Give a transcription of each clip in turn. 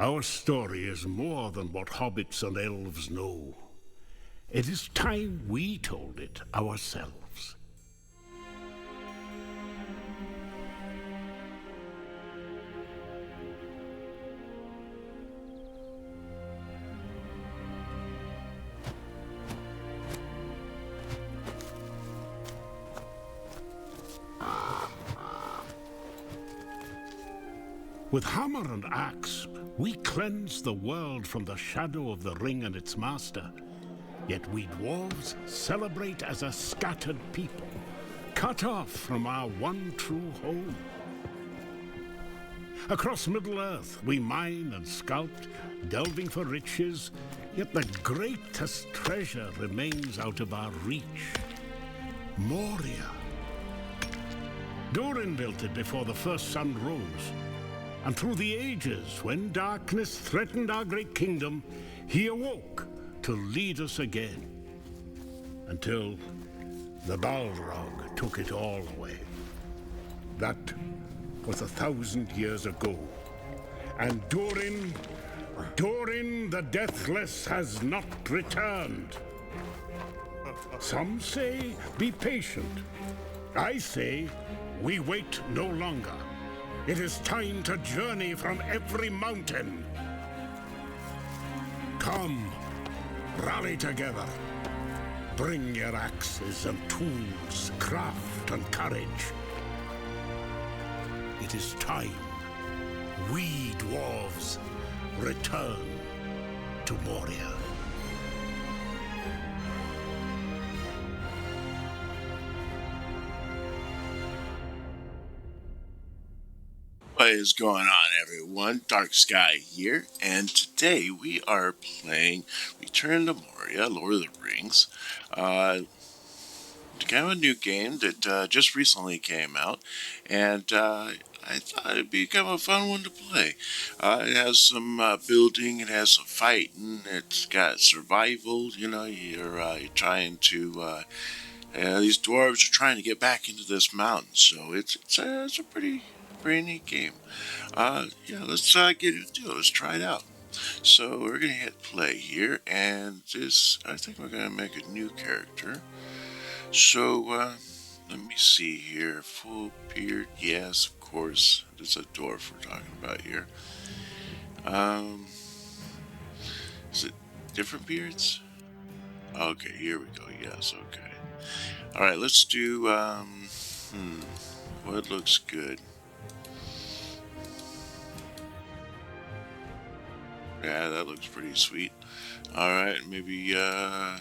Our story is more than what hobbits and elves know. It is time we told it ourselves. With hammer and axe, we cleanse the world from the shadow of the ring and its master. Yet we dwarves celebrate as a scattered people, cut off from our one true home. Across Middle-earth, we mine and sculpt, delving for riches, yet the greatest treasure remains out of our reach. Moria. Durin built it before the first sun rose. And through the ages, when darkness threatened our great kingdom, he awoke to lead us again. Until the Balrog took it all away. That was 1,000 years ago. And Durin the Deathless has not returned. Some say, be patient. I say, we wait no longer. It is time to journey from every mountain. Come, rally together. Bring your axes and tools, craft and courage. It is time we dwarves return to Moria. What is going on, everyone? Dark Sky here, and today we are playing Return to Moria, Lord of the Rings. Kind of a new game that just recently came out, and I thought it'd be kind of a fun one to play. It has some building, it has some fighting, it's got survival. You know, you're trying to. These dwarves are trying to get back into this mountain, so it's a pretty neat game. Yeah, let's get into it. Let's try it out. So we're gonna hit play here, and I think we're gonna make a new character. So let me see here. Full beard, yes, of course. It's a dwarf we're talking about here. Um, is it different beards? Okay, here we go. Yes, okay. All right, let's do. What looks good? Yeah, that looks pretty sweet. Alright, maybe, no.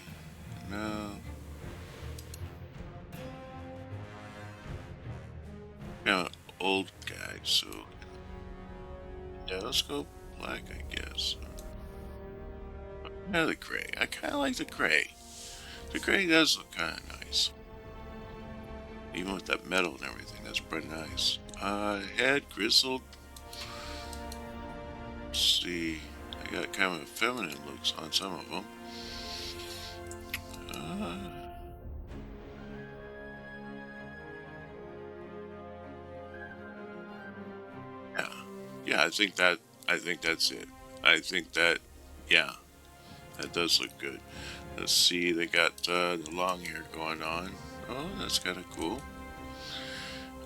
Yeah, old guy, so. Yeah, let's go black, I guess. Yeah, the gray. I kinda like the gray. The gray does look kinda nice. Even with that metal and everything, that's pretty nice. Head, grizzled. Let's see. I got kind of a feminine looks on some of them. Yeah, yeah. I think that's it. I think that. Yeah, that does look good. Let's see. They got the long hair going on. Oh, that's kind of cool.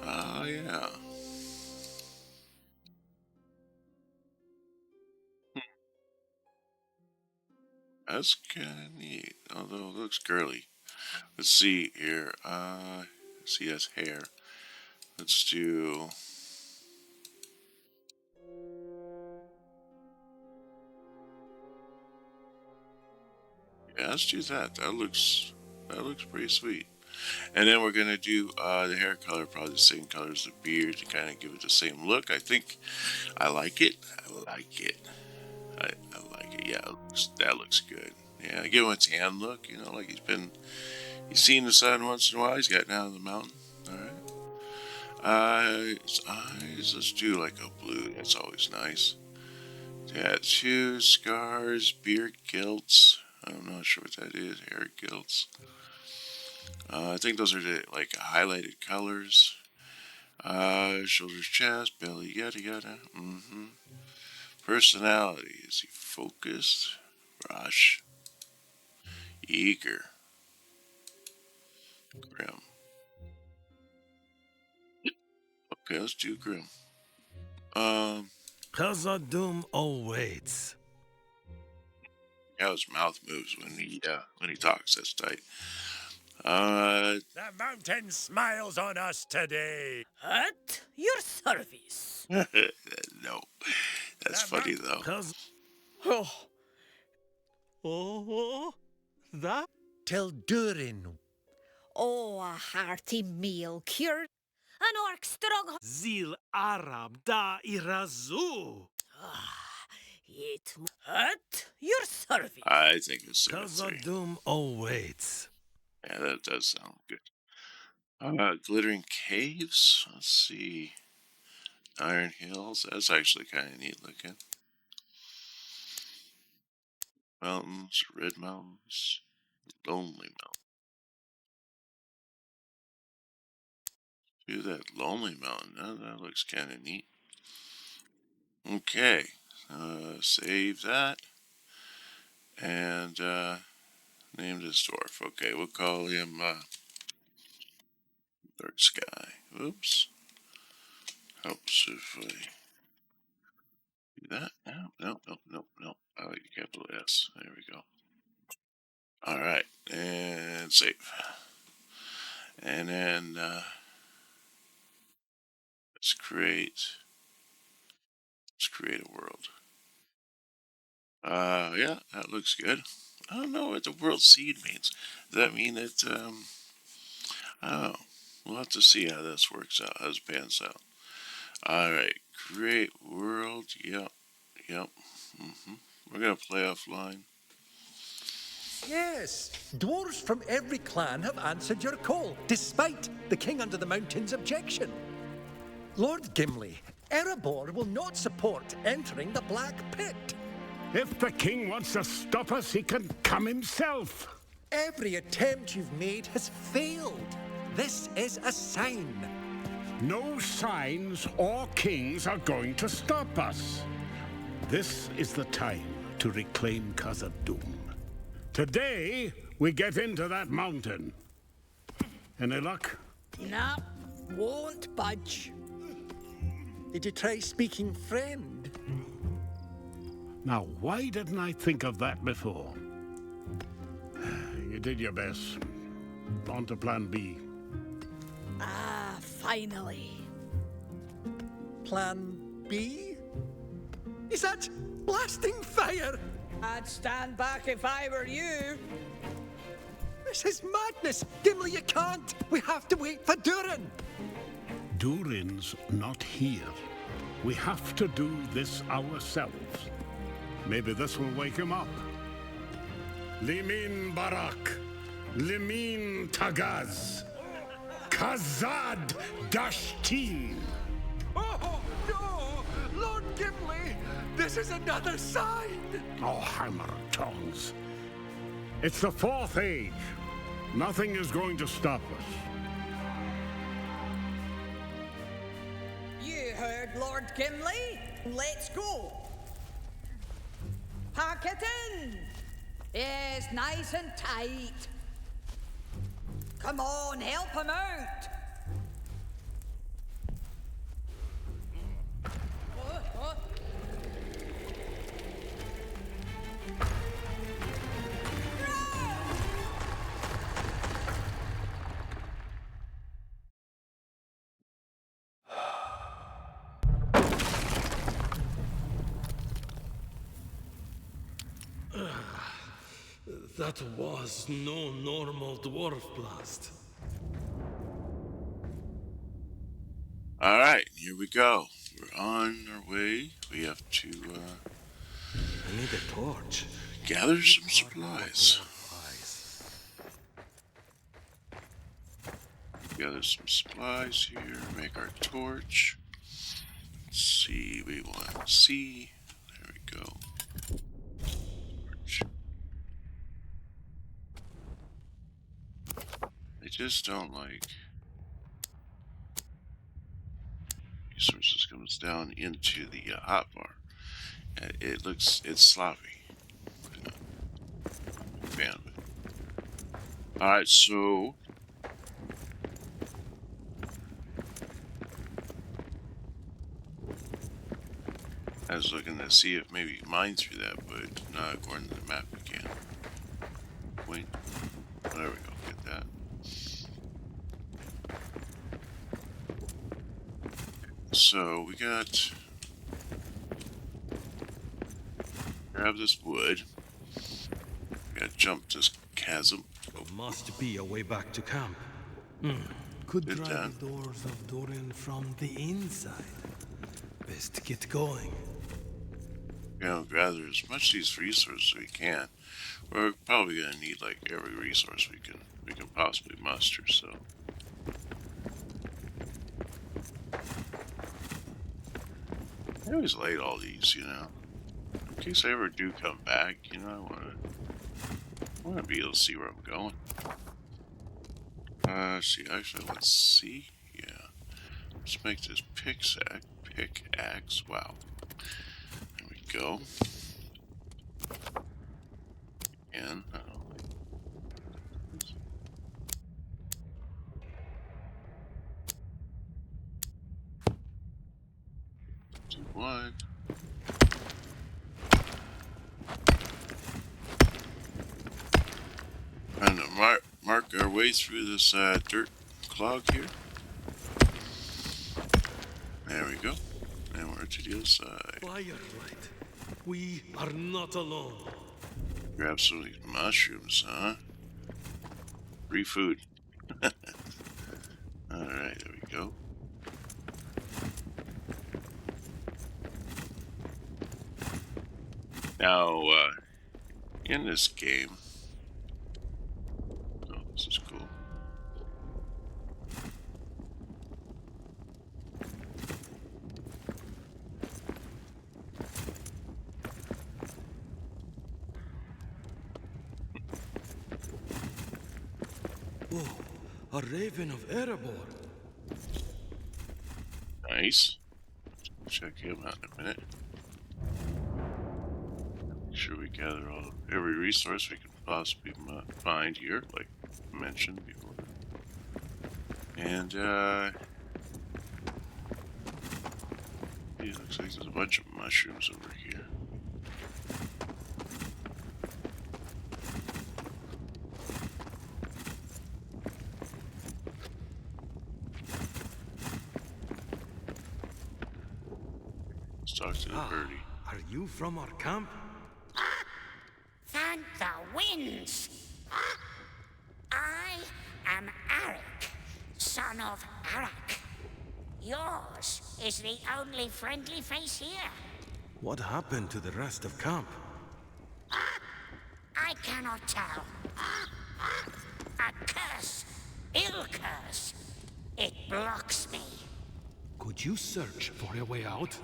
Yeah. That's kind of neat. Although it looks girly. Let's see here. See, that's hair. Let's do. Yeah, let's do that. That looks pretty sweet. And then we're gonna do the hair color, probably the same color as the beard to kind of give it the same look. I think I like it. I like it. I like it. Yeah, that looks good. Yeah, give him a tan look. You know, like he's seen the sun once in a while. He's got down the mountain. All right. His eyes. Let's do like a blue. That's always nice. Tattoos, scars, beard gilts. I'm not sure what that is. Hair gilts. I think those are the like highlighted colors. Shoulders, chest, belly, yada yada. Personality. Is he focused? Rush. Eager. Grim. Okay, let's do Grim. Khazad-dûm awaits. How his mouth moves when he talks. That's tight. The mountain smiles on us today. At your service. No, that's funny though. Oh, That? Tell Durin. oh, a hearty meal cured. An orc strong. Zil Arab da Irazu. It at your service. I think it's 3. Khazad-dûm awaits. Yeah, that does sound good. Glittering caves. Let's see. Iron Hills. That's actually kind of neat looking. Mountains. Red Mountains. Lonely Mountain. Do that Lonely Mountain. That looks kind of neat. Okay. Save that. And name this dwarf. Okay, we'll call him Dark Sky. Oops. Helps if I do that. No. I like a capital S. There we go. Alright. And save. And then let's create a world. Yeah, that looks good. I don't know what the world seed means. Does that mean that, I don't know. We'll have to see how this works out, how this pans out. Alright, create world. Yep. We're going to play offline. Yes, dwarves from every clan have answered your call, despite the King Under the Mountain's objection. Lord Gimli, Erebor will not support entering the Black Pit. If the king wants to stop us, he can come himself. Every attempt you've made has failed. This is a sign. No signs or kings are going to stop us. This is the time to reclaim Khazad-dûm. Today, we get into that mountain. Any luck? Nah, won't budge. Did you try speaking friend? Now, why didn't I think of that before? You did your best. On to plan B. Ah, finally. Plan B? Is that blasting fire? I'd stand back if I were you. This is madness! Gimli, you can't! We have to wait for Durin! Durin's not here. We have to do this ourselves. Maybe this will wake him up. Limin Barak, Limin Tagaz, Khazad Dashtin. Oh, no! Lord Gimli! This is another sign! Oh, hammer tongs. It's the Fourth Age. Nothing is going to stop us. You heard Lord Gimli. Let's go. Pack it in. Yes, nice and tight. Come on, help him out. That was no normal dwarf blast. Alright, here we go. We're on our way. We have to I need a torch. gather some supplies. Gather some supplies here. Make our torch. Let's see. We want C. There we go. Torch. I just don't like resources comes down into the hotbar. it's sloppy. I'm a fan of it. Alright, so I was looking to see if maybe mine through that, but not according to the map we can. Wait. There we go, get that. So we got grab this wood. We gotta jump this chasm. There must be a way back to camp. Could Good try time. the doors of Dorian from the inside. Best get going. You know, gather as much of these resources as we can. We're probably gonna need like every resource we can possibly muster, so. I always light all these, you know. In case I ever do come back, you know, I wanna be able to see where I'm going. See, actually, let's see. Yeah. Let's make this pickaxe. Wow. There we go. And I don't like this. Do what? Trying to mark our way through this dirt clog here. There we go. And we're to the other side. Firelight. We are not alone. Grab some of these mushrooms, huh? Free food. Alright, there we go. Now, in this game... Oh, this is cool. Whoa, a raven of Erebor. Nice. Check him out in a minute. Make sure we gather every resource we can possibly find here, like I mentioned before. And, it looks like there's a bunch of mushrooms over here. Let's talk to the birdie. Are you from our camp? Thank the winds! I am Arik, son of Arak. Yours is the only friendly face here. What happened to the rest of camp? I cannot tell. A curse, ill curse. It blocks me. Could you search for a way out?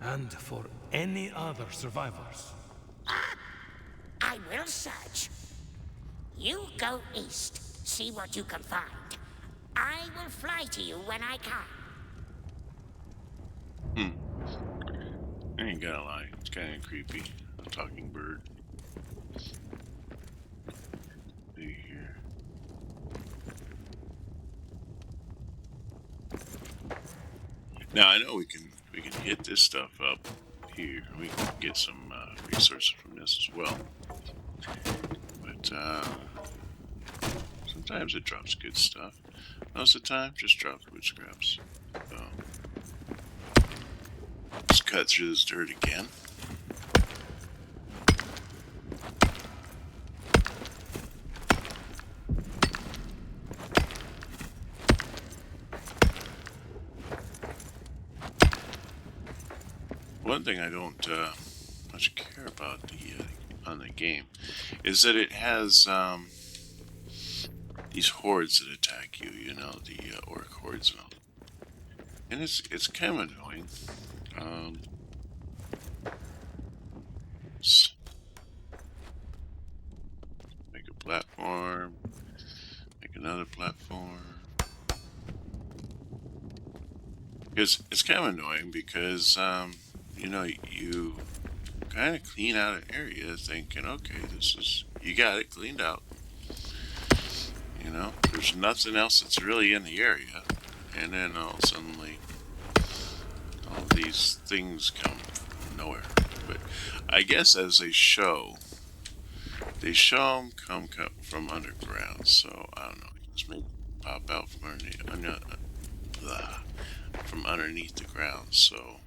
And for any other survivors? I will search. You go east, see what you can find. I will fly to you when I can. I ain't gonna lie, it's kind of creepy. A talking bird. See here. Now I know we can hit this stuff up here. We can get some resources from this as well. But sometimes it drops good stuff. Most of the time, just drops wood scraps. So let's cut through this dirt again. One thing I don't much care about on the game is that it has these hordes that attack you. You know, the orc hordes and all. And it's kind of annoying. Let's make a platform. Make another platform. It's kind of annoying because you know, you kind of clean out an area, thinking, okay, you got it cleaned out. You know, there's nothing else that's really in the area, and then suddenly all these things come from nowhere. But I guess as they show them come from underground, so I don't know, just maybe pop out from underneath the ground, so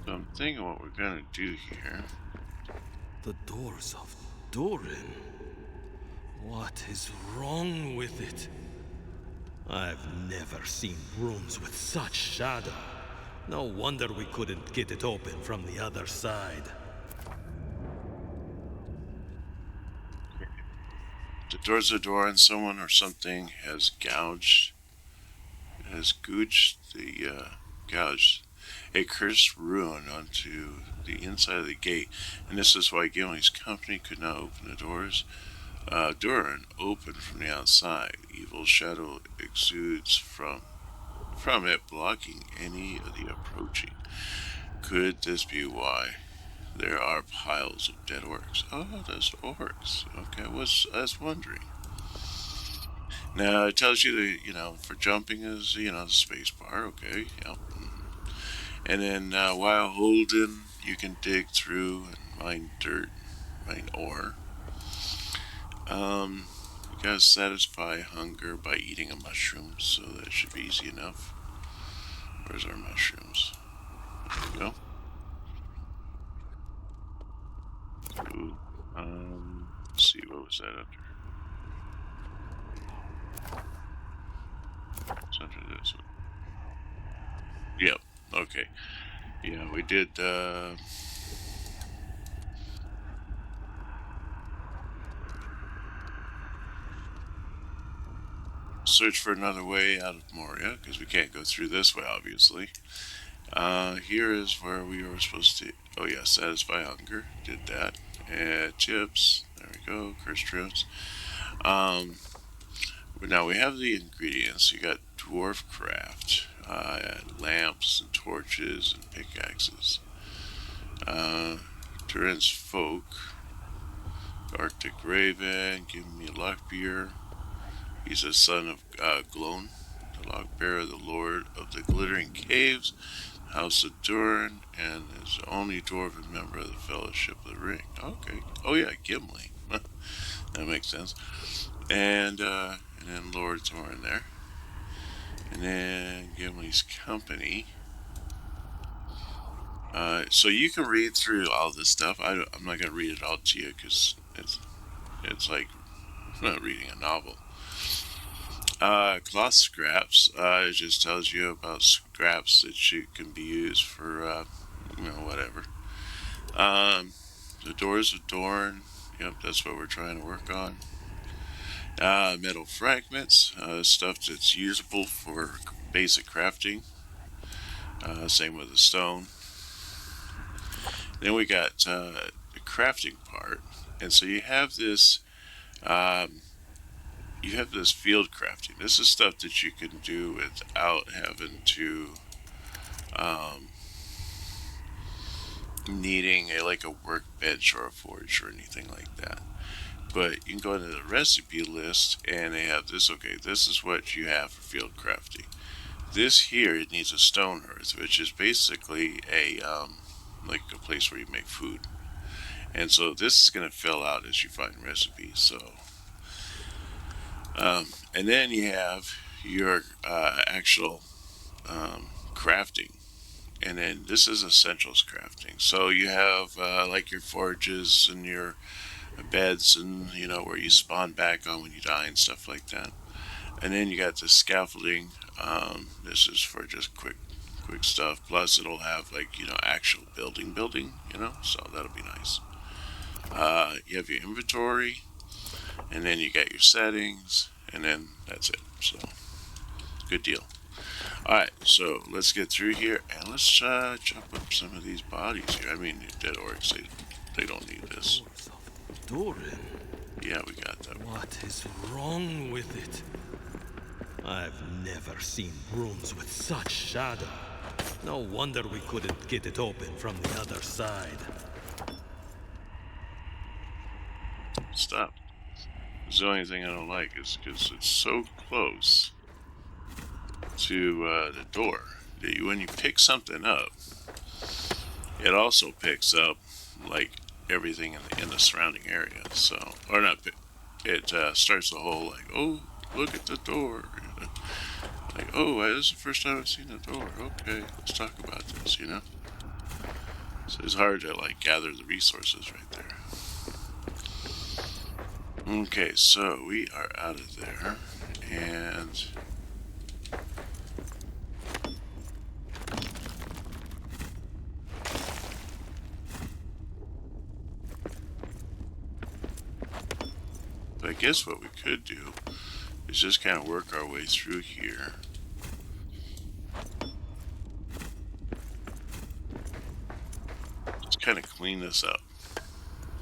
I'm thinking what we're gonna do here. The doors of Durin. What is wrong with it? I've never seen rooms with such shadow. No wonder we couldn't get it open from the other side. The doors of door and someone or something has gouged a cursed rune onto the inside of the gate, and this is why Gimli's company could not open the doors. Durin opened from the outside. Evil shadow exudes from it, blocking any of the approaching. Could this be why there are piles of dead orcs? Oh, those orcs. Okay, I was wondering. Now it tells you that for jumping is the space bar. Okay, yeah. And then while holding, you can dig through and mine dirt, mine ore. You gotta satisfy hunger by eating a mushroom, so that should be easy enough. Where's our mushrooms? There we go. Ooh, let's see, what was that under? It's under this one. Yep, okay. Yeah, we did, search for another way out of Moria, because we can't go through this way, obviously. Here is where we were supposed to, oh yeah, satisfy hunger, did that. And chips, there we go, cursed trips. But now we have the ingredients. You got dwarf craft, lamps and torches and pickaxes. Durin's folk, Arctic Raven, give me luck beer. He's a son of Glone, the Lockbearer, the Lord of the Glittering Caves, House of Durin, and is the only dwarven member of the Fellowship of the Ring. Okay. Oh yeah, Gimli. That makes sense. And then Lord Thorin there. And then Gimli's company. So you can read through all this stuff. I'm not going to read it all to you because it's like not reading a novel. Cloth scraps, it just tells you about scraps that can be used for, whatever. The doors of Dorne, yep, that's what we're trying to work on. Metal fragments, stuff that's usable for basic crafting. Same with the stone. Then we got the crafting part, and so you have this. You have this field crafting. This is stuff that you can do without having to needing a workbench or a forge or anything like that. But you can go into the recipe list and they have this. Okay, this is what you have for field crafting. This here, it needs a stone hearth, which is basically a place where you make food. And so this is going to fill out as you find recipes. So. And then you have your actual crafting, and then this is essentials crafting. So you have your forges and your beds, and where you spawn back on when you die and stuff like that. And then you got the scaffolding. This is for just quick stuff. Plus it'll have actual building. So that'll be nice. You have your inventory. And then you got your settings, and then that's it. So, good deal. Alright, so let's get through here, and let's chop up some of these bodies here. I mean, dead orcs, they don't need this. Durin. Yeah, we got them. What is wrong with it? I've never seen runes with such shadow. No wonder we couldn't get it open from the other side. Stop. It's the only thing I don't like is because it's so close to the door that when you pick something up, it also picks up like everything in the surrounding area. So, or not, it starts the whole like, oh, look at the door. Like, oh, this is the first time I've seen the door. Okay, let's talk about this, you know? So it's hard to like gather the resources right there. Okay, so we are out of there, and but I guess what we could do is just kind of work our way through here. Just kind of clean this up.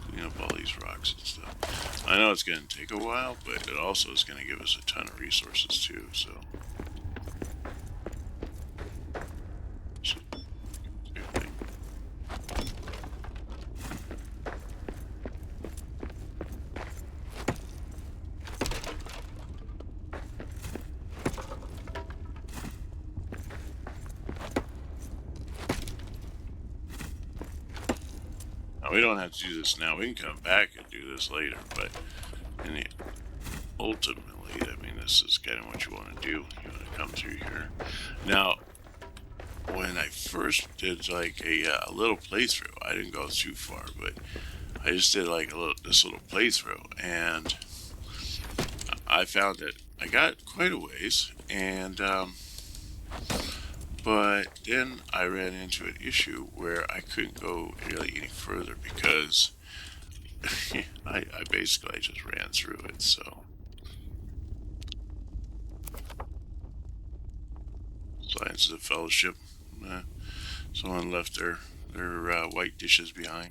Clean up all these rocks and stuff. I know it's going to take a while, but it also is going to give us a ton of resources too, so. We don't have to do this now. We can come back and do this later, but ultimately, I mean, this is kind of what you want to do. You want to come through here. Now, when I first did like a little playthrough, I didn't go too far, but I just did like this little playthrough, and I found that I got quite a ways, and but then I ran into an issue where I couldn't go really any further because I basically just ran through it, so. Signs of the Fellowship. Someone left their white dishes behind.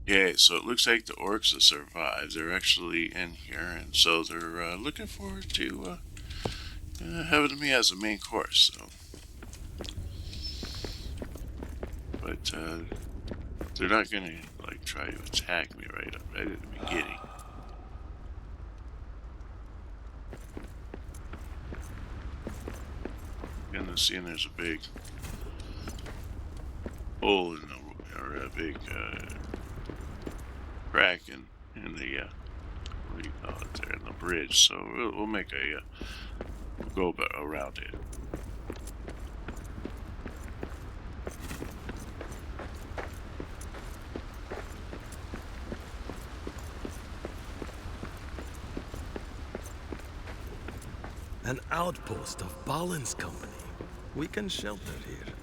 Yeah, so it looks like the orcs have survived. They're actually in here, and so they're looking forward to having me as a main course. So, but they're not gonna like try to attack me right at the beginning. And seeing there's a big hole in the, or a big crack in the what do you call it there, in the bridge, so we'll make a we'll go around it. An outpost of Balin's company. We can shelter here.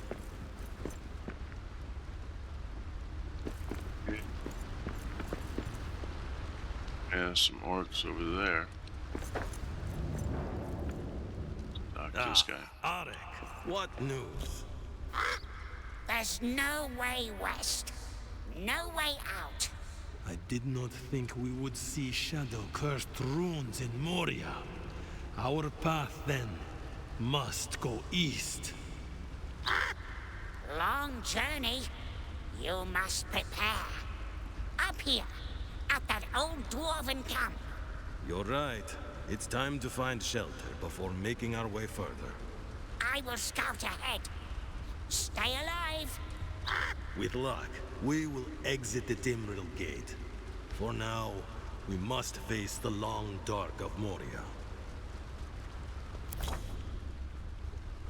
Yeah, some orcs over there. Knock this guy. Arik, what news? There's no way west. No way out. I did not think we would see shadow-cursed runes in Moria. Our path, then, must go east. Long journey. You must prepare. Up here, at that old dwarven camp. You're right. It's time to find shelter before making our way further. I will scout ahead. Stay alive. With luck, we will exit the Timbrel Gate. For now, We must face the long dark of Moria.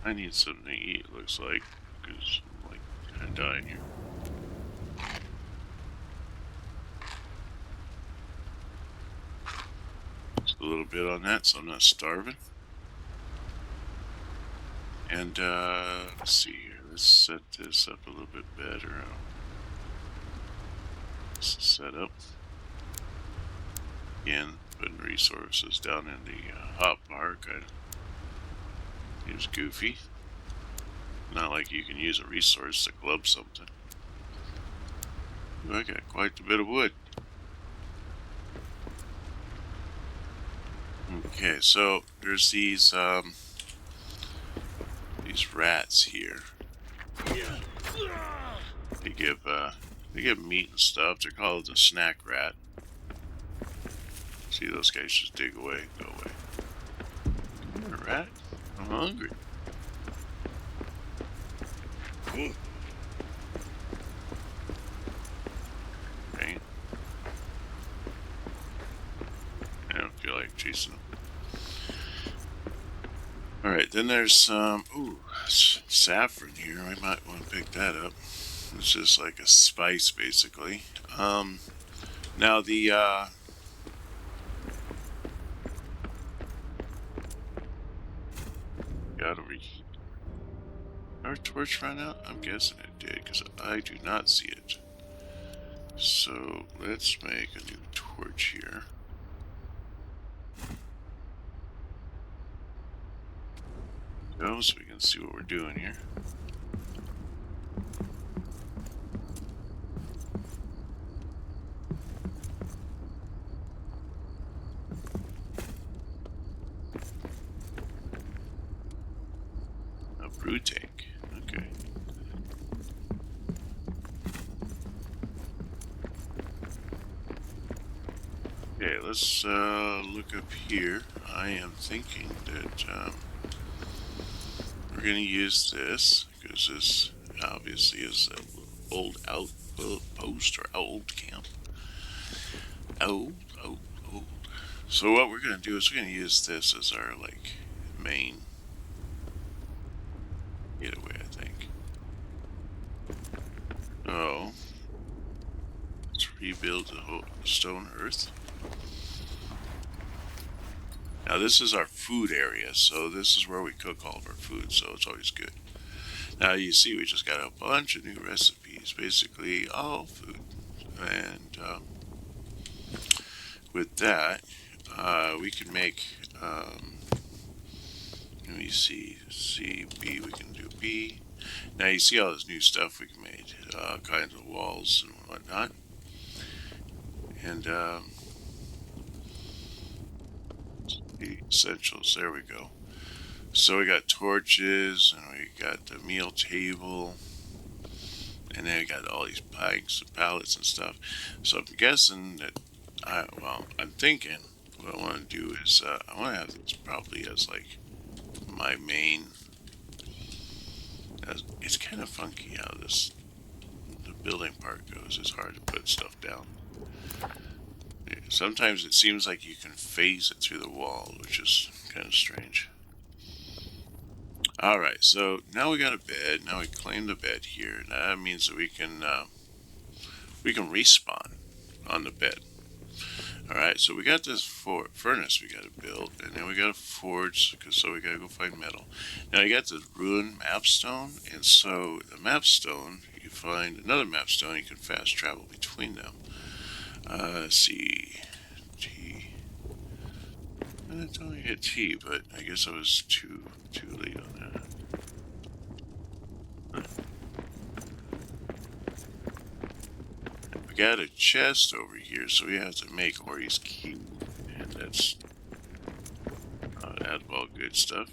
I need something to eat, looks like, because I'm like kind of dying here. Just a little bit on that, so I'm not starving. And let's see here. Let's set this up a little bit better. This is set up. Again, putting resources down in the hot bar kind of seems goofy. Not like you can use a resource to club something. Ooh, I got quite a bit of wood. Okay, so there's these rats here. They give meat and stuff. They're called the snack rat. See, those guys just dig away, go away. Come here, rat. I'm hungry. Okay. I don't feel like chasing them. Alright, then there's some, saffron here. I might want to pick that up. It's just like a spice, basically. Now the, got over here. Our torch ran out? I'm guessing it did, because I do not see it. So, let's make a new torch here. Go, so we can see what we're doing here. A brew tank. Okay. Okay, let's look up here. I am thinking that we're going to use this, because this obviously is an old outpost or old camp. Old. So what we're going to do is we're going to use this as our, like, main getaway, I think. Oh. Let's rebuild the whole stone earth. Now this is our food area, so this is where we cook all of our food, so it's always good. Now you see we just got a bunch of new recipes, basically all food. And with that, we can make, let me see, B, we can do B. Now you see all this new stuff we can make, kinds of walls and whatnot. And essentials, there we go. So we got torches, and we got the meal table, and then we got all these pikes and pallets and stuff. So I'm guessing that, I'm thinking what I want to do is, I want to have this probably as like my main. It's kind of funky how the building part goes. It's hard to put stuff down. Sometimes it seems like you can phase it through the wall, which is kind of strange. Alright, so now we got a bed. Now we claim the bed here. Now that means that we can respawn on the bed. Alright, so we got this furnace we got to build, and then we got to forge, so we got to go find metal. Now you got the ruined mapstone, and so the mapstone, you find another mapstone, you can fast travel between them. Let's see, T. I only hit T, but I guess I was too late on that. We got a chest over here, so we have to make Ori's key, and that's all good stuff.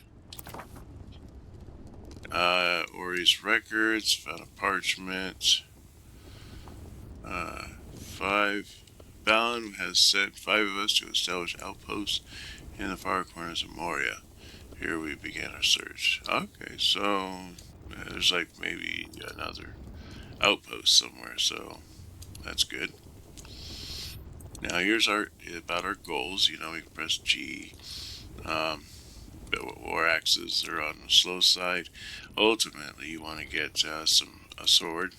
Ori's records, found a parchment. 5. Balin has sent 5 of us to establish outposts in the far corners of Moria. Here we began our search. Okay, so there's like maybe another outpost somewhere, so that's good. Now here's about our goals. You know, we can press G. War axes are on the slow side. Ultimately, you want to get a sword.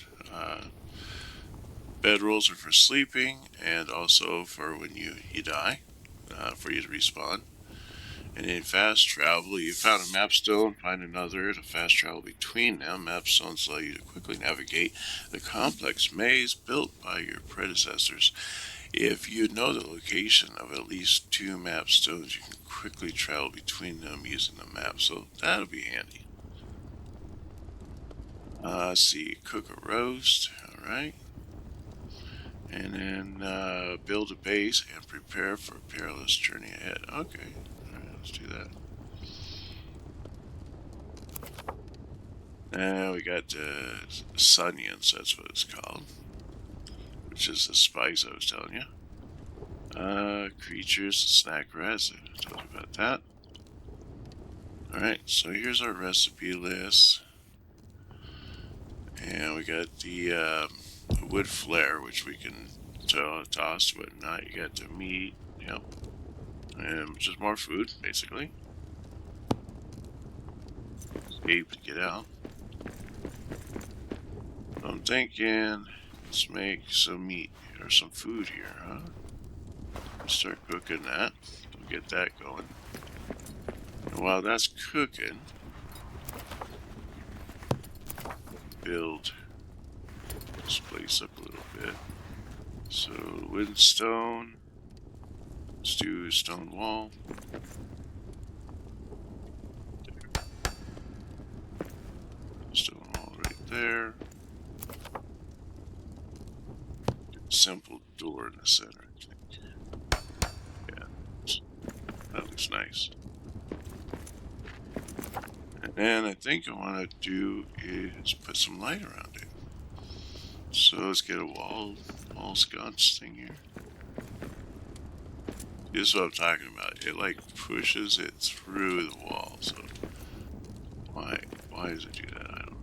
Bedrolls are for sleeping, and also for when you die, for you to respawn. And in fast travel, you found a map stone, find another to fast travel between them. Map stones allow you to quickly navigate the complex maze built by your predecessors. If you know the location of at least 2 map stones, you can quickly travel between them using the map, so that'll be handy. Let's see, cook a roast, alright. And then build a base and prepare for a perilous journey ahead. Okay, alright, let's do that. Now we got Sunions, that's what it's called. Which is the spice I was telling you. Creatures, snack rats, I told you about that. Alright, so here's our recipe list. And we got the wood flare, which we can toss, whatnot. You got the meat, yep. And just more food, basically. Escape to get out. I'm thinking, let's make some meat or some food here, huh? Start cooking that. We'll get that going. And while that's cooking, build this place up a little bit. So, wood and stone. Let's do a stone wall. There. Stone wall right there. Simple door in the center, I think. Yeah, that looks nice. And then I think I want to do is put some light around it. So let's get a wall sconce thing here. This is what I'm talking about. It like pushes it through the wall. So why does it do that? I don't know.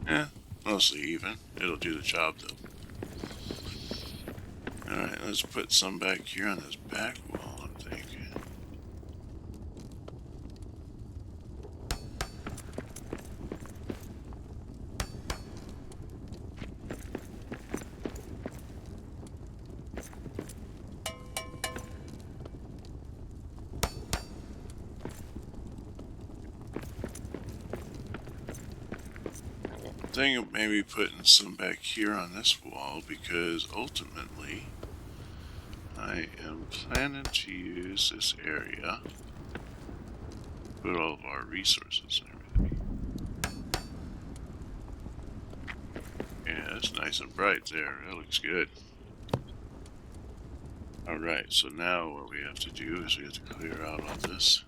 Yeah, mostly even. It'll do the job though. Alright, let's put some back here on this back wall, I'm thinking. I'm thinking of maybe putting some back here on this wall because ultimately I am planning to use this area to put all of our resources and everything. Yeah, it's nice and bright there. That looks good. Alright, so now what we have to do is we have to clear out all this.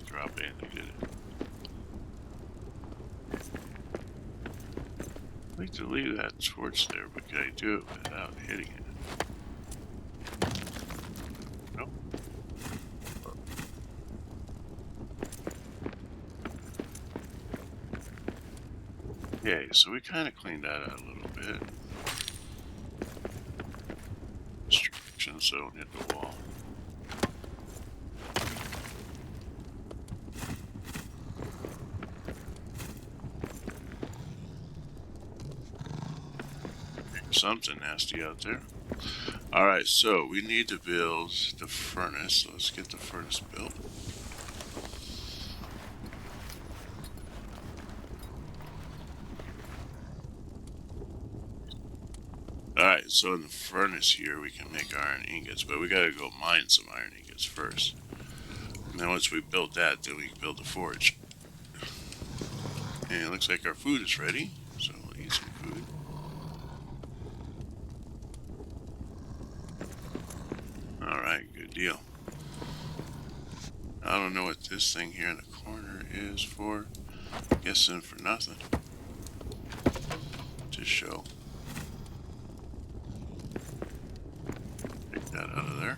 Drop anything, did it? I'd like to leave that torch there, but can I do it without hitting it? Nope. Okay, so we kind of cleaned that out a little bit. Restriction zone hit the wall. Something nasty out there. Alright, so we need to build the furnace. So let's get the furnace built. Alright, so in the furnace here we can make iron ingots, but we gotta go mine some iron ingots first. Now once we build that, then we can build the forge. And it looks like our food is ready, so we'll eat some food. Alright, good deal. I don't know what this thing here in the corner is for. Guessing for nothing. To show. Take that out of there.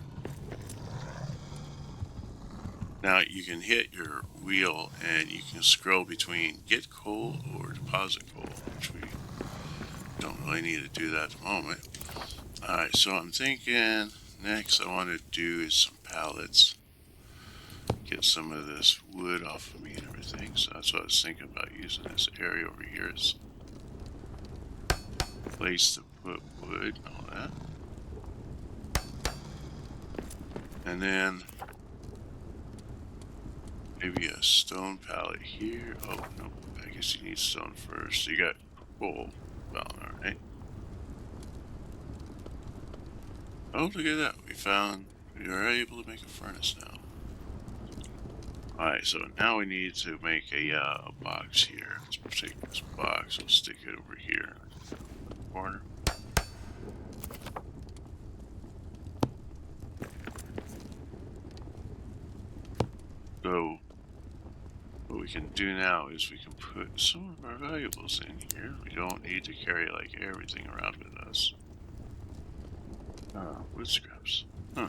Now you can hit your wheel and you can scroll between get coal or deposit coal, which we don't really need to do that at the moment. Alright, so I'm thinking next I want to do is some pallets. Get some of this wood off of me and everything. So that's what I was thinking about, using this area over here as a place to put wood and all that. And then maybe a stone pallet here. Oh, no, I guess you need stone first. You got coal. Well, alright. Oh, look at that. We are able to make a furnace now. Alright, so now we need to make a box here. Let's take this box, we'll stick it over here in the corner. So, what we can do now is we can put some of our valuables in here. We don't need to carry like everything around with us. Wood scraps. Huh.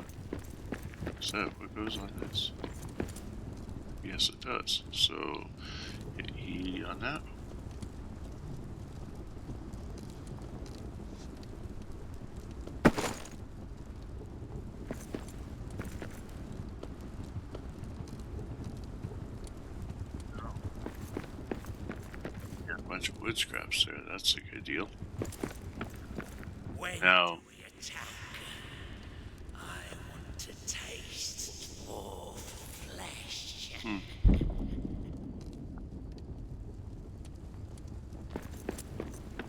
Is that what goes on this? Yes, it does. So, hit E on that. Got a bunch of wood scraps there. That's a good deal. When Now, we attack, I want to taste more flesh.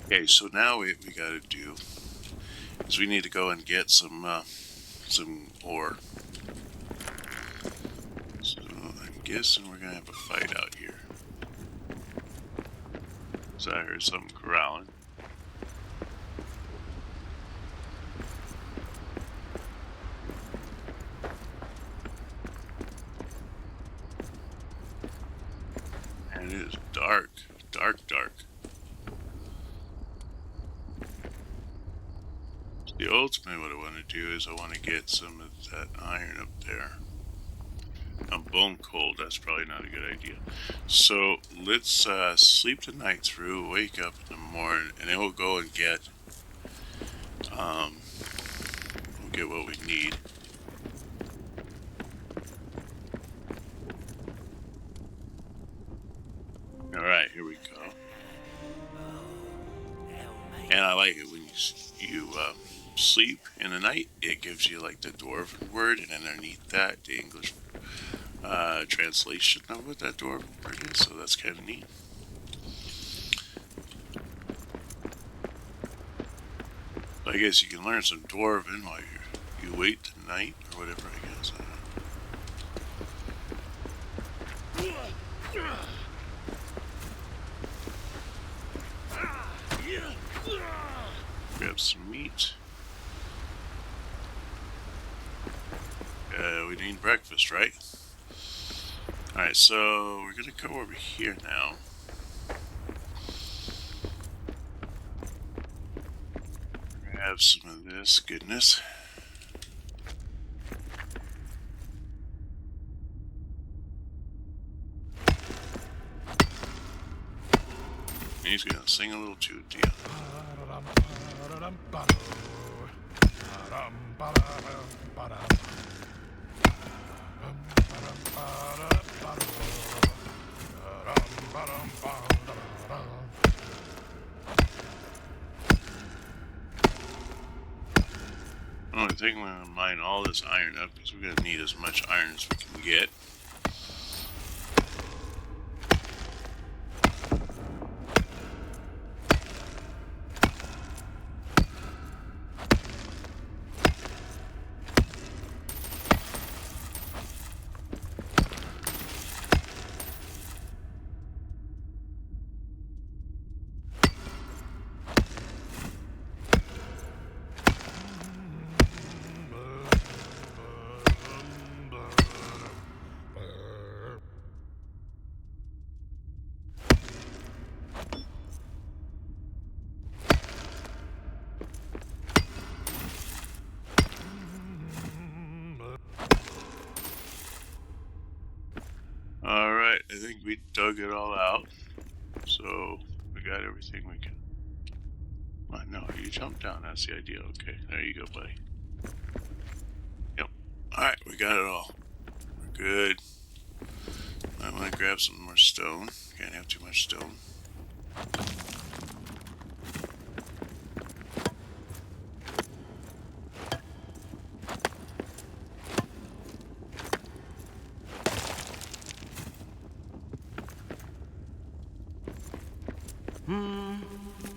okay, so now what we gotta do is we need to go and get some ore. So I'm guessing we're gonna have a fight out here. So I heard something growling. And it is dark, dark. The ultimate what I want to do is I want to get some of that iron up there. Bone cold, that's probably not a good idea. So let's sleep the night through, wake up in the morning, and then we'll go and get what we need. Alright, here we go. And I like it when you sleep in the night, it gives you like the Dwarven word, and underneath that, the English translation of what that Dwarven word is, so that's kind of neat. I guess you can learn some Dwarven while you wait tonight, or whatever, I guess. Grab some meat. We need breakfast, right? Alright, so we're gonna go over here now. Grab some of this goodness. He's gonna sing a little tune to you. I think we're gonna mine all this iron up because we're gonna need as much iron as we can get. dug it all out. So we got everything we can. Well, no, you jump down. That's the idea. Okay, there you go, buddy. Yep. Alright, we got it all. We're good. I want to grab some more stone. Can't have too much stone.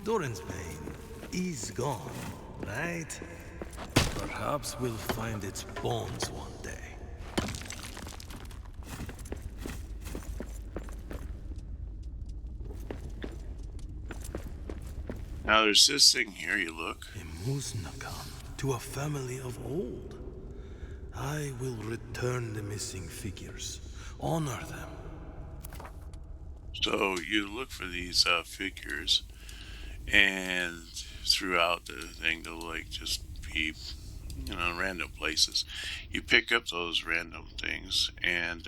Doran's pain is gone, right? Perhaps we'll find its bones one day. Now there's this thing here, you look. A Muznakam to a family of old. I will return the missing figures. Honor them. So you look for these figures, and throughout the thing they'll like just be, you know, random places. You pick up those random things, and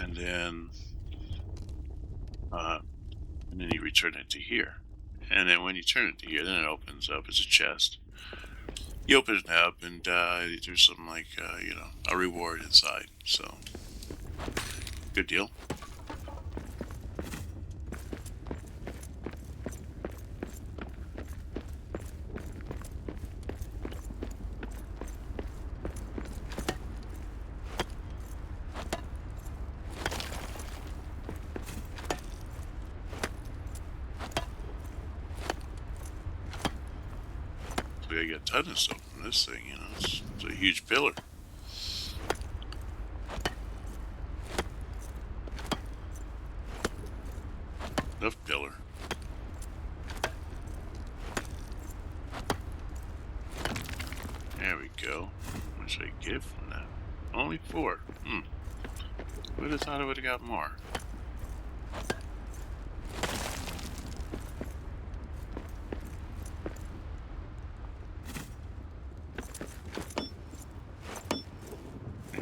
then you return it to here. And then when you turn it to here, then it opens up as a chest. You open it up, and there's some like you know, a reward inside. So good deal. I got a ton of stuff from this thing, you know, it's a huge pillar. Enough pillar. There we go. How much did I get from that? Only 4. Would have thought I would have got more.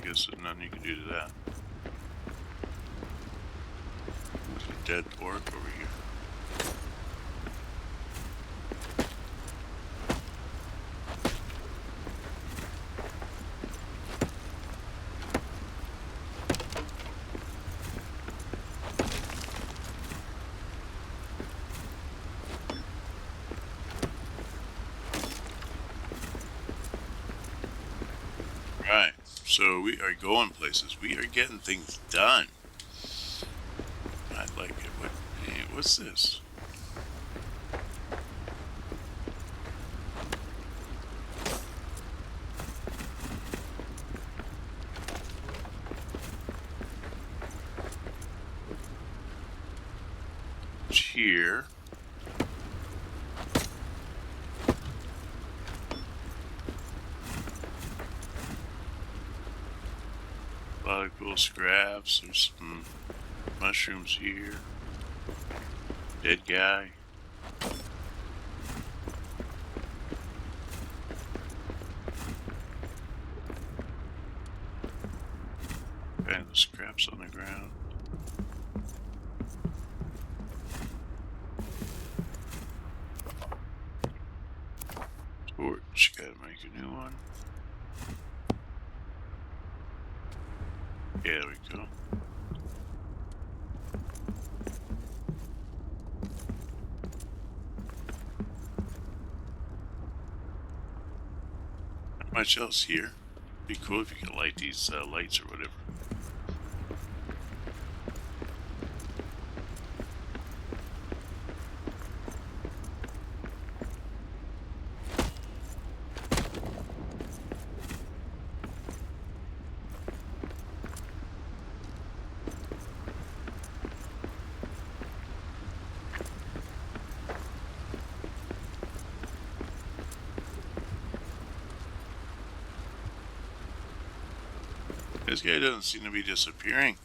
There's nothing you can do to that. There's a dead orc over here. Right. So we are going places. We are getting things done. I like it. What's this? Here. A lot of cool scraps. There's some mushrooms here. Dead guy. And the scraps on the ground. Torch. Gotta make a new one. Yeah, there we go. Not much else here. Be cool if you could light these lights or whatever. This guy doesn't seem to be disappearing.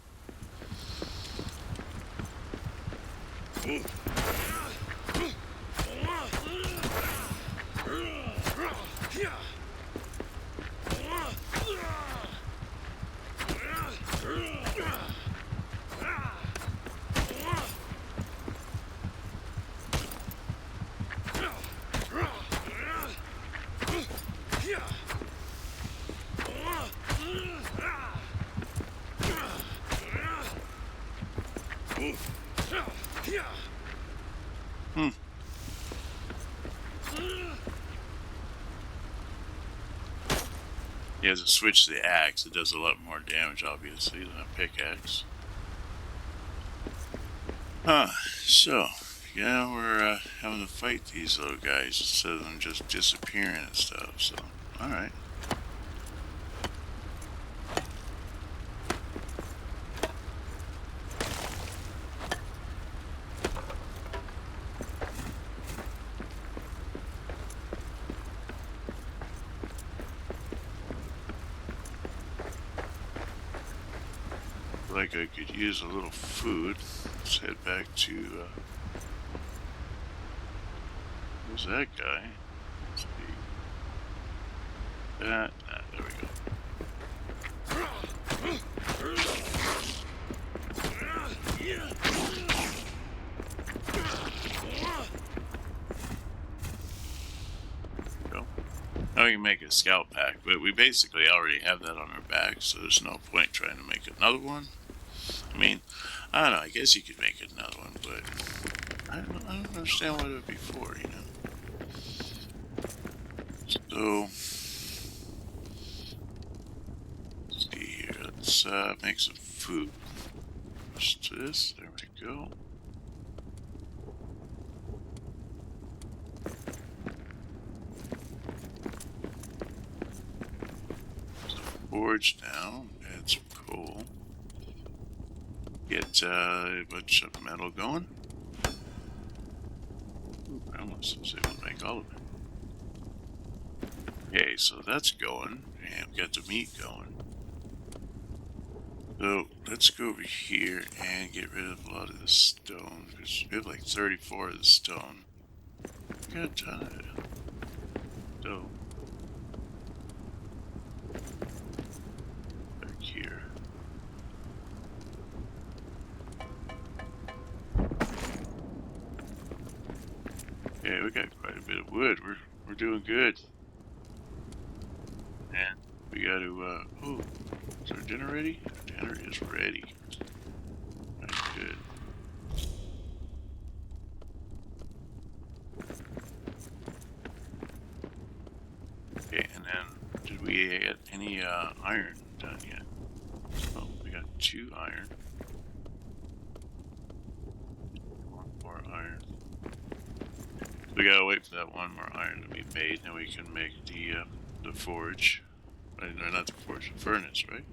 You have to switch to the axe. It does a lot more damage, obviously, than a pickaxe. So, yeah, we're having to fight these little guys instead of them just disappearing and stuff, so, alright. Like I could use a little food. Let's head back to, who's that guy? Let's see. There we go. Now we can make a scout pack, but we basically already have that on our back, so there's no point trying to make another one. I mean, I don't know, I guess you could make another one, but I don't understand what it would be for, you know. So, let's see here, let's make some food. Just this, there we go. Forge down, add some coal. Get a bunch of metal going. Ooh, I almost was able to make all of it. Okay, so that's going, and we got the meat going. So let's go over here and get rid of a lot of the stone, because we have like 34 of the stone. We got a ton of it. So back here. Yeah, we got quite a bit of wood. We're doing good. And we got to oh, is our dinner ready? Dinner is ready. Right, good. Okay, and then did we get any iron done yet? Oh, we got 2 iron. 1 more iron. We gotta wait for that 1 more iron to be made, and we can make the forge. Right, no, not the forge, the furnace, right?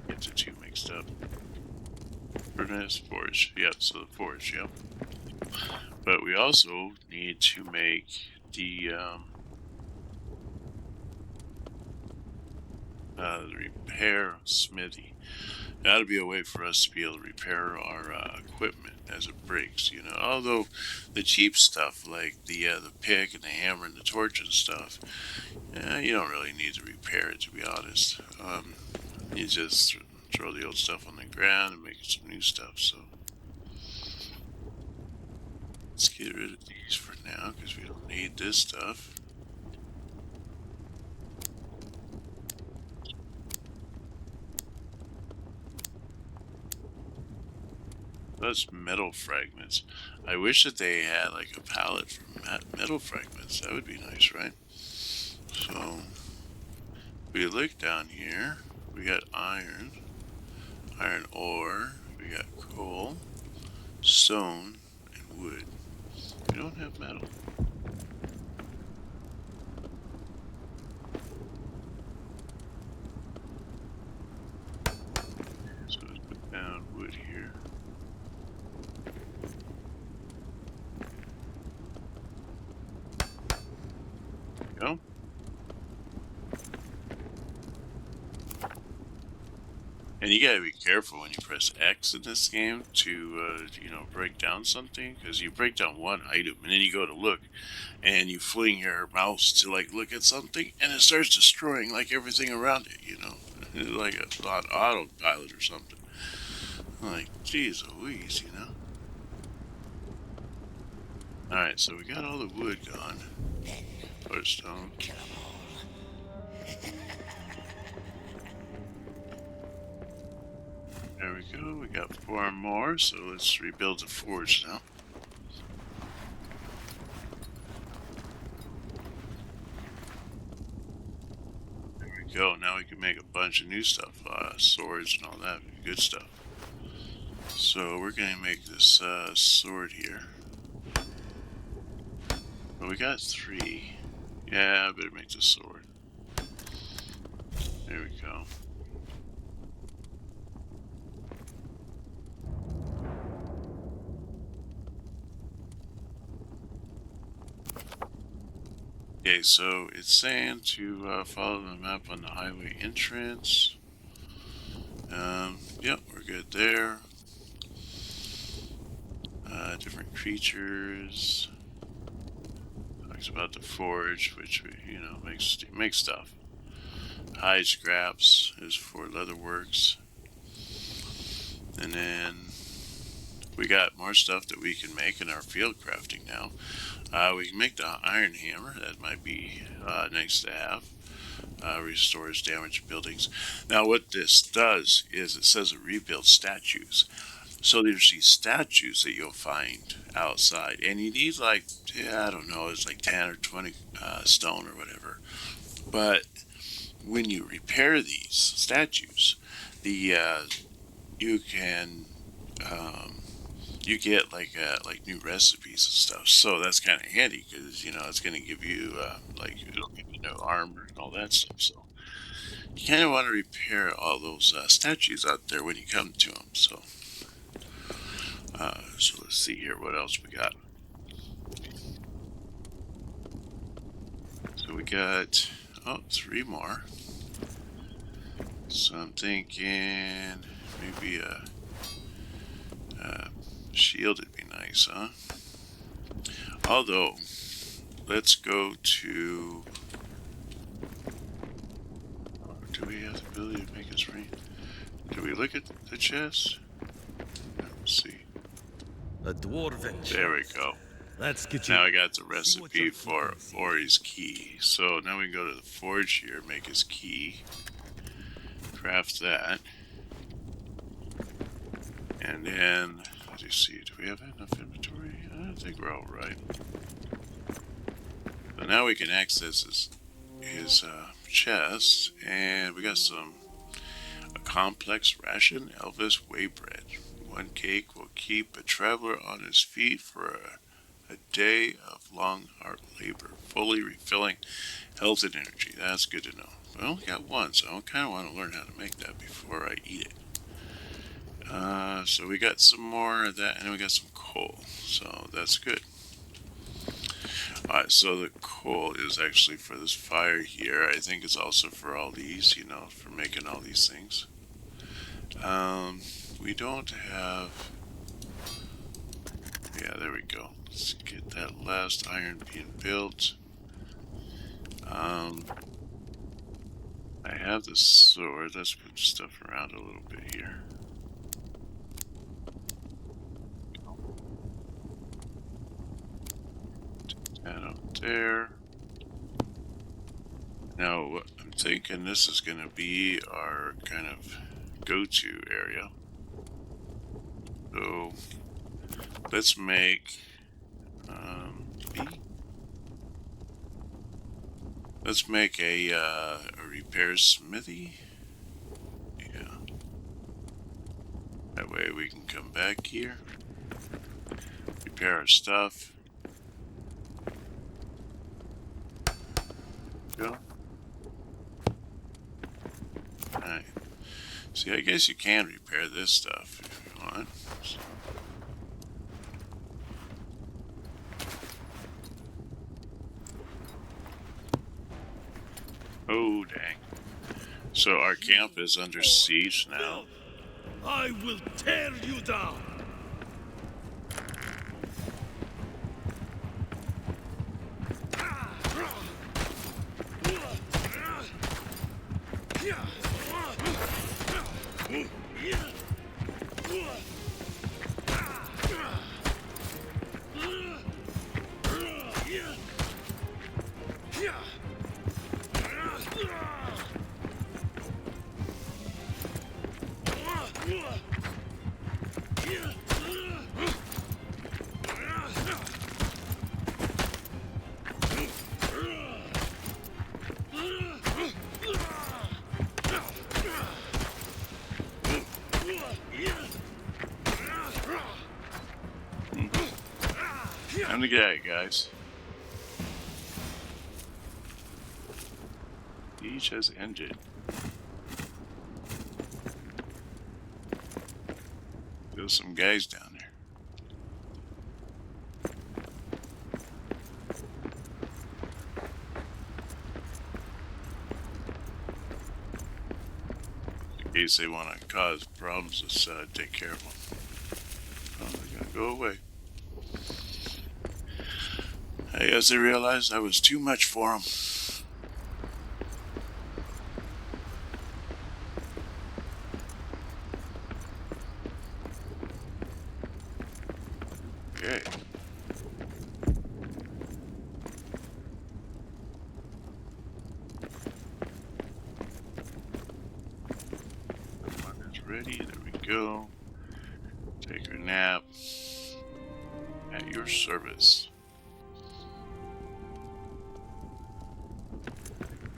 Get the 2 mixed up. Furnace, forge. Yep, so the forge, yep. But we also need to make the repair smithy. That'll be a way for us to be able to repair our equipment as it breaks, you know. Although the cheap stuff like the pick and the hammer and the torch and stuff, you don't really need to repair it, to be honest. You just throw the old stuff on the ground and make some new stuff. So let's get rid of these for now because we don't need this stuff. That's metal fragments. I wish that they had like a pallet for metal fragments. That would be nice, right? So we look down here. We got iron ore. We got coal, stone, and wood. We don't have metal. So let's put down wood here. Go. And you gotta be careful when you press X in this game to, you know, break down something, because you break down one item and then you go to look and you fling your mouse to like look at something and it starts destroying like everything around it, you know, like a autopilot or something. Like, geez Louise, you know. Alright, so we got all the wood gone. Or stone. Kill 'em all. There we go, we got 4 more, so let's rebuild the forge now. we go. Now we can make a bunch of new stuff. Swords and all that. Good stuff. So we're going to make this sword here. Well, we got 3. Yeah, I better make this sword. There we go. Okay, so it's saying to follow the map on the highway entrance. Yep, we're good there. Different creatures. Talks about the forge, which, you know, makes stuff. Hide scraps is for leatherworks. And then we got more stuff that we can make in our field crafting now. We can make the iron hammer. That might be nice to have. Restores damaged buildings. Now what this does is it says it rebuilds statues. So there's these statues that you'll find outside. And you need like, yeah, I don't know, it's like 10 or 20 stone or whatever. But when you repair these statues, you can you get like new recipes and stuff. So that's kind of handy because, you know, it's going to give you it'll give you no armor and all that stuff. So you kind of want to repair all those statues out there when you come to them. So let's see here what else we got. So we got 3 more. So I'm thinking maybe a shield would be nice, huh? Although, let's go to... Do we have the ability to make us rain? Do we look at the chest? Let's see. A dwarven. There we go. Let's get you. Now I got the recipe for Ori's key. So now we can go to the forge here, make his key. Craft that. And then, let's see, do we have enough inventory? I think we're all right. So now we can access his chest, and we got a complex ration Elvis whey bread. 1 cake will keep a traveler on his feet for a day of long hard labor, fully refilling health and energy. That's good to know. I only got 1, so I kind of want to learn how to make that before I eat it. So we got some more of that, and we got some coal, so that's good. Alright, so the coal is actually for this fire here. I think it's also for all these, you know, for making all these things. We don't have... Yeah, there we go. Let's get that last iron being built. I have the sword. Let's put stuff around a little bit here. That up there. Now, what I'm thinking, this is going to be our kind of go-to area. So, let's make let's make a repair smithy. Yeah. That way we can come back here, repair our stuff. Go. Alright. See, I guess you can repair this stuff if you want. So. Oh, dang. So our camp is under siege now. I will tear you down. Time to get at it, guys. Siege has ended. There's some guys down there. In case they want to cause problems, let's take care of them. Oh, they're gonna go away. I guess they realized I was too much for them. Okay. One is ready. There we go. Take a nap. At your service.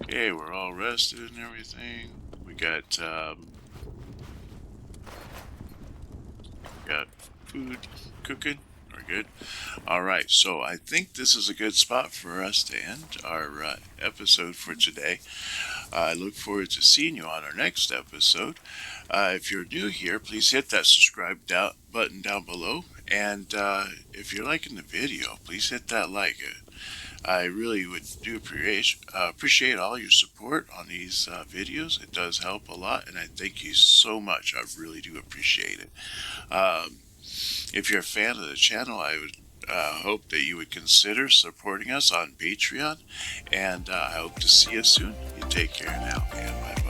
Okay, we're all rested and everything. We got food cooking. We're good. All right, so I think this is a good spot for us to end our episode for today. I look forward to seeing you on our next episode. If you're new here, please hit that subscribe button down below. And if you're liking the video, please hit that like. I really would appreciate all your support on these videos. It does help a lot, and I thank you so much. I really do appreciate it. If you're a fan of the channel, I would hope that you would consider supporting us on Patreon, and I hope to see you soon. You take care now, and bye.